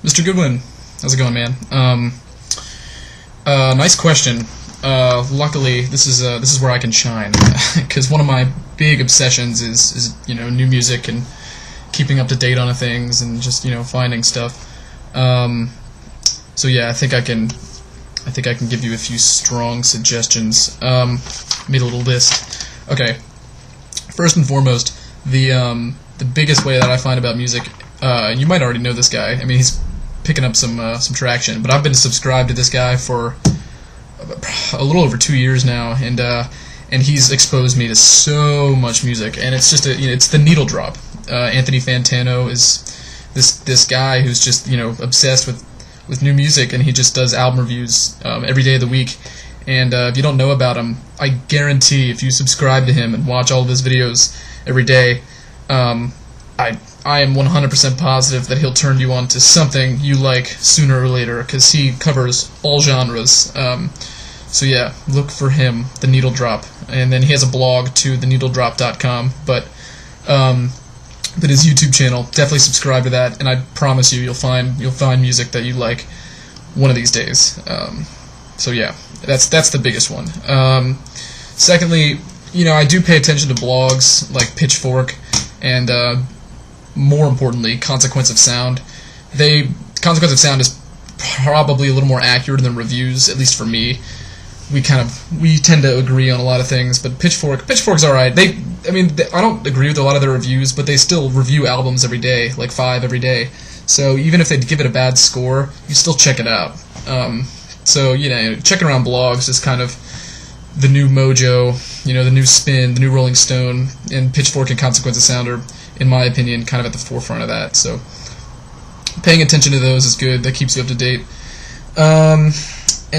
Mr. Goodwin, how's it going, man? Nice question. Luckily, this is where I can shine, because one of my big obsessions is new music and keeping up to date on things and just finding stuff. So yeah, I think I can give you a few strong suggestions. Made a little list. Okay, first and foremost, the biggest way that I find about music. You might already know this guy. I mean, he's picking up some traction, but I've been subscribed to this guy for a little over 2 years now, and he's exposed me to so much music, and it's just it's the needle drop. Anthony Fantano is this guy who's just obsessed with new music, and he just does album reviews every day of the week. And if you don't know about him, I guarantee if you subscribe to him and watch all of his videos every day, I am 100% positive that he'll turn you on to something you like sooner or later, because he covers all genres. So yeah, look for him, The Needle Drop. And then he has a blog too, theneedledrop.com, but his YouTube channel, definitely subscribe to that, and I promise you, you'll find music that you like one of these days. So yeah, that's the biggest one. Secondly, I do pay attention to blogs like Pitchfork and more importantly, Consequence of Sound. Consequence of Sound is probably a little more accurate than reviews, at least for me. We tend to agree on a lot of things, but Pitchfork's alright. I don't agree with a lot of their reviews, but they still review albums every day, like 5 every day. So even if they give it a bad score, you still check it out. So checking around blogs is kind of the new mojo, the new spin, the new Rolling Stone, and Pitchfork and Consequence of Sound are, in my opinion, kind of at the forefront of that. So paying attention to those is good. That keeps you up to date. And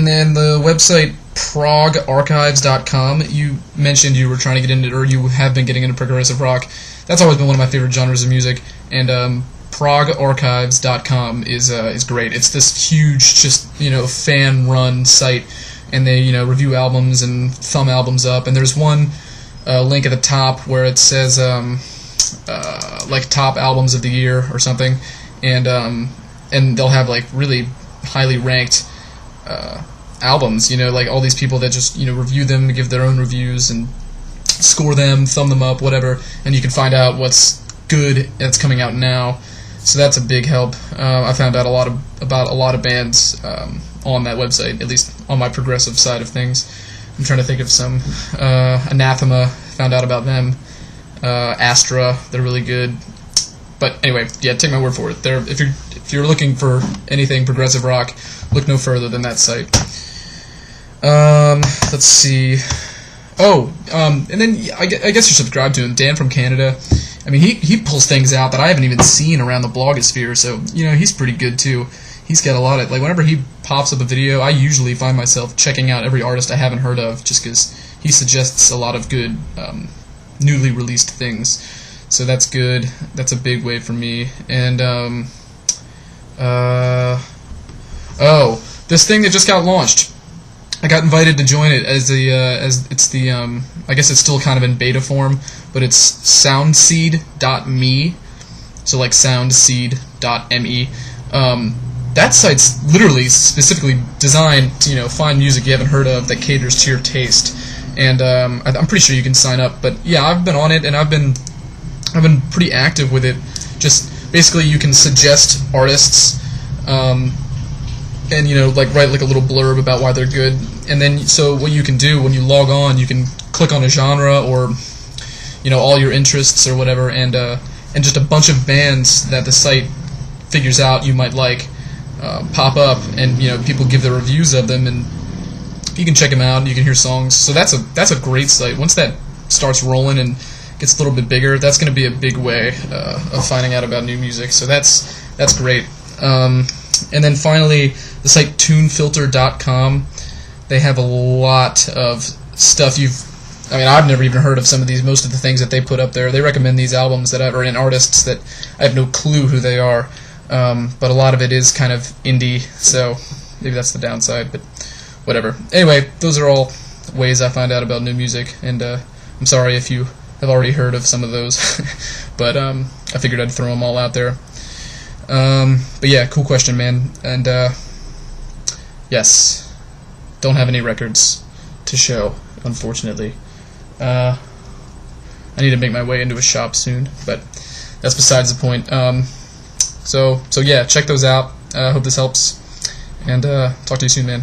then the website MrCgoodwin.com. You mentioned you were trying to get into, or you have been getting into progressive rock. That's always been one of my favorite genres of music. And MrCgoodwin.com is great. It's this huge, just fan-run site, and they review albums and thumb albums up. And there's one link at the top where it says like top albums of the year or something, and they'll have like really highly ranked albums, like all these people that just review them, give their own reviews and score them, thumb them up, whatever, and you can find out what's good that's coming out now. So that's a big help. I found out about a lot of bands on that website, at least on my progressive side of things. I'm trying to think of some. Anathema, found out about them. Astra, they're really good. But anyway, yeah, take my word for it. If you're looking for anything progressive rock, look no further than that site. Let's see. And then I guess you're subscribed to him, Dan from Canada. I mean, he pulls things out that I haven't even seen around the blogosphere, so he's pretty good too. He's got a lot of, like, whenever he pops up a video, I usually find myself checking out every artist I haven't heard of, just because he suggests a lot of good newly released things. So that's good. That's a big way for me. And this thing that just got launched. I got invited to join it as it's the I guess it's still kind of in beta form, but it's soundseed.me. So like soundseed.me. That site's literally specifically designed to find music you haven't heard of that caters to your taste. And I'm pretty sure you can sign up. But yeah, I've been on it, and I've been pretty active with it. Just basically, you can suggest artists, and like write like a little blurb about why they're good. And then so what you can do when you log on, you can click on a genre or all your interests or whatever, and just a bunch of bands that the site figures out you might like pop up, and people give their reviews of them, and you can check them out and you can hear songs. So that's a great site. Once that starts rolling and gets a little bit bigger, that's going to be a big way of finding out about new music. So that's great. And then finally, the site tunefilter.com. They have a lot of stuff I've never even heard of some of these, most of the things that they put up there. They recommend these albums that are in artists that I have no clue who they are. But a lot of it is kind of indie, so maybe that's the downside, but whatever. Anyway, those are all ways I find out about new music, and I'm sorry if you have already heard of some of those, but I figured I'd throw them all out there. But yeah, cool question, man. And yes, don't have any records to show, unfortunately. I need to make my way into a shop soon, but that's besides the point. So yeah, check those out. Hope this helps, and talk to you soon, man.